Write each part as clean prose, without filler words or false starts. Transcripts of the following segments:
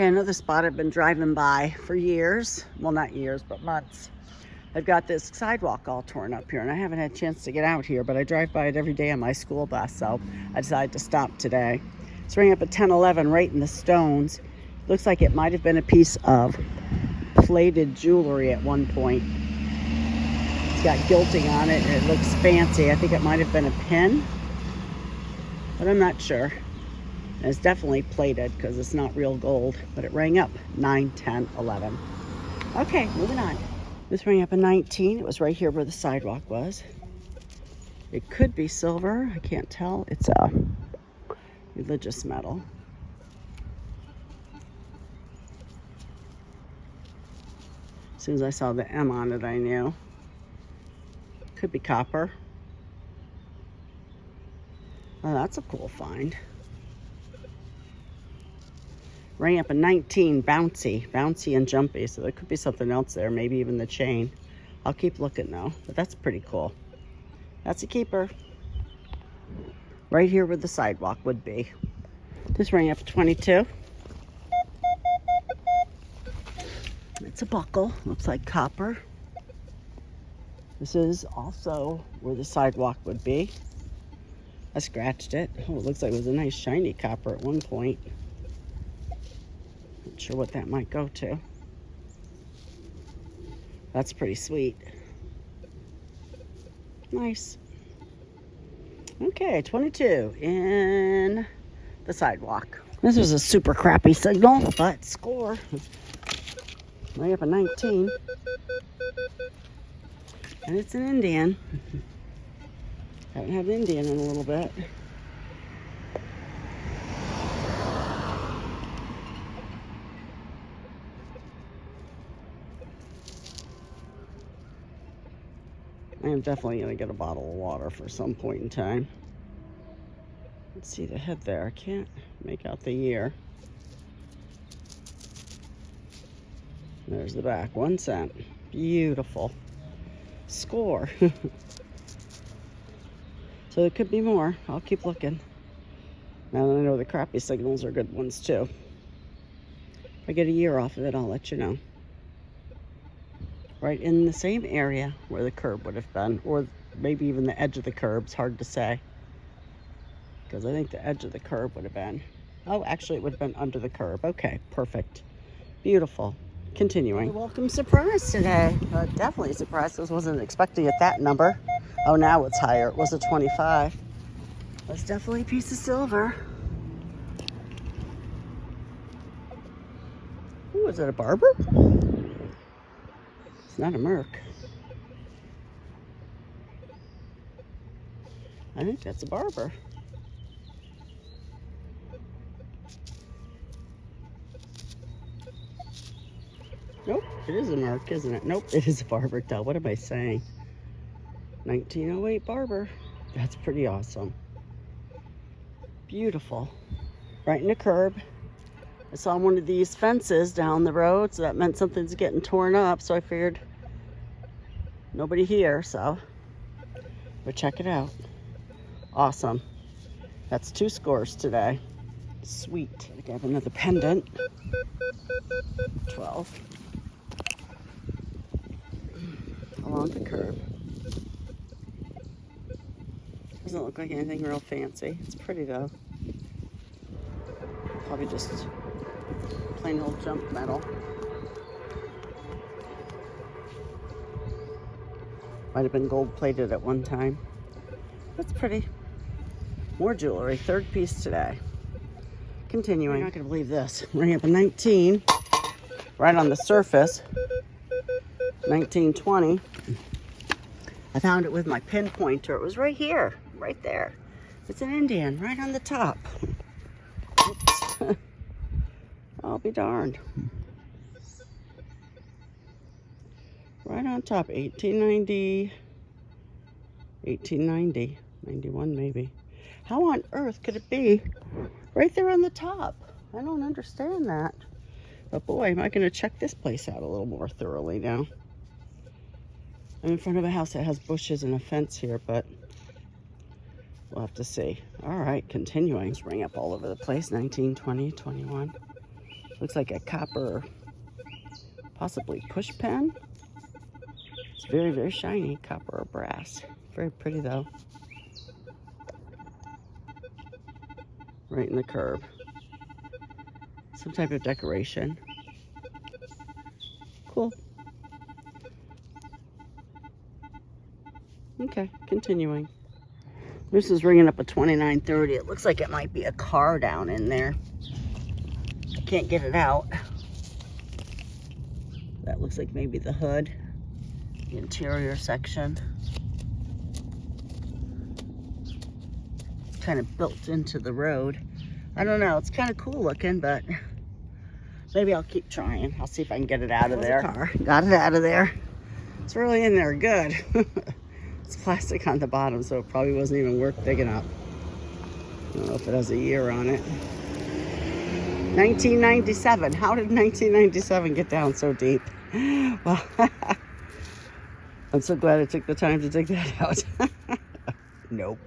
Okay, another spot I've been driving by for years. Well, not years, but months. I've got this sidewalk all torn up here, and I haven't had a chance to get out here, but I drive by it every day on my school bus, so I decided to stop today. It's ringing up at 10:11 right in the stones. Looks like it might have been a piece of plated jewelry at one point. It's got gilding on it, and it looks fancy. I think it might have been a pin, but I'm not sure. And it's definitely plated because it's not real gold, but it rang up 9, 10, 11. Okay, moving on. This rang up at 19. It was right here where the sidewalk was. It could be silver. I can't tell. It's a religious metal. As soon as I saw the M on it, I knew. Could be copper. Oh, that's a cool find. Rang up a 19, bouncy and jumpy, so there could be something else there, maybe even the chain. I'll keep looking though, but that's pretty cool. That's a keeper. Right here where the sidewalk would be. This rang up a 22. It's a buckle, looks like copper. This is also where the sidewalk would be. I scratched it. Oh, it looks like it was a nice shiny copper at one point. Not sure what that might go to. That's pretty sweet. Nice. Okay, 22 in the sidewalk. This was a super crappy signal, but score. Right up a 19. And it's an Indian. Haven't had an Indian in a little bit. I am definitely going to get a bottle of water for some point in time. Let's see the head there. I can't make out the year. There's the back. 1 cent. Beautiful. Score. So it could be more. I'll keep looking. Now that I know the crappy signals are good ones too. If I get a year off of it, I'll let you know. Right in the same area where the curb would have been, or maybe even the edge of the curb. It's hard to say, because I think the edge of the curb would have been, oh, actually it would have been under the curb. Okay, perfect. Beautiful. Continuing. Welcome surprise today. Definitely surprised. I wasn't expecting it that number. Oh, now it's higher. It was a 25. That's definitely a piece of silver. Ooh, is it a barber? It's not a Merc. I think that's a barber. Nope, it is a Merc, isn't it? Nope, it is a barber. Tell, what am I saying? 1908 barber. That's pretty awesome. Beautiful. Right in the curb. I saw one of these fences down the road, so that meant something's getting torn up, so I figured nobody here, so we'll check it out. Awesome. That's 2 scores today. Sweet. I have another pendant. 12. Along the curb. Doesn't look like anything real fancy. It's pretty though. Probably just plain old junk metal. Might have been gold plated at one time. That's pretty. More jewelry. 3rd piece today. Continuing. You're not going to believe this. Ring up a 19. Right on the surface. 1920. I found it with my pinpointer. It was right here. Right there. It's an Indian. Right on the top. Oops. I'll be darned. Right on top. 1890. 1890. 91 maybe. How on earth could it be right there on the top? I don't understand that. But boy, am I going to check this place out a little more thoroughly now. I'm in front of a house that has bushes and a fence here, but we'll have to see. All right, continuing. Just ring up all over the place. 19, 20, 21. Looks like a copper, possibly push pen. It's very, very shiny, copper or brass. Very pretty though. Right in the curb. Some type of decoration. Cool. Okay, continuing. This is ringing up a 2930. It looks like it might be a car down in there. I can't get it out. That looks like maybe the hood, the interior section. Kind of built into the road. I don't know, it's kind of cool looking, but maybe I'll keep trying. I'll see if I can get it out of there. Got it out of there. It's really in there good. It's plastic on the bottom, so it probably wasn't even worth digging up. I don't know if it has a year on it. 1997. How did 1997 get down so deep? Well, I'm so glad I took the time to dig that out. Nope.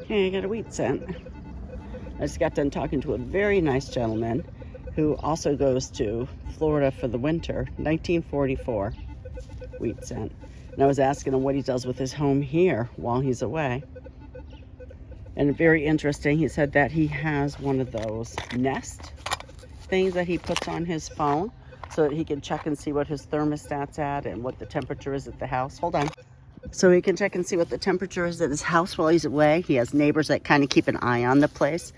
Okay, I got a wheat cent. I just got done talking to a very nice gentleman who also goes to Florida for the winter. 1944 wheat cent. And I was asking him what he does with his home here while he's away. And very interesting, he said that he has one of those Nest things that he puts on his phone so that he can check and see what his thermostat's at and what the temperature is at the house. Hold on. So he can check and see what the temperature is at his house while he's away. He has neighbors that kind of keep an eye on the place.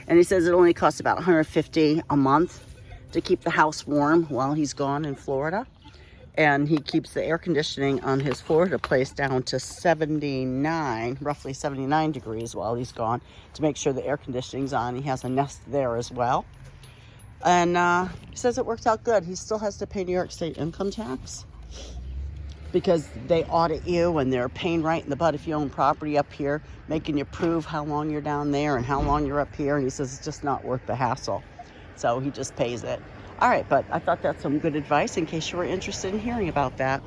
And he says it only costs about $150 a month to keep the house warm while he's gone in Florida. And he keeps the air conditioning on his Florida place down to 79, roughly 79 degrees while he's gone to make sure the air conditioning's on. He has a Nest there as well. And he says it works out good. He still has to pay New York State income tax because they audit you and they're a pain right in the butt if you own property up here, making you prove how long you're down there and how long you're up here. And he says it's just not worth the hassle. So he just pays it. All right, but I thought that's some good advice in case you were interested in hearing about that.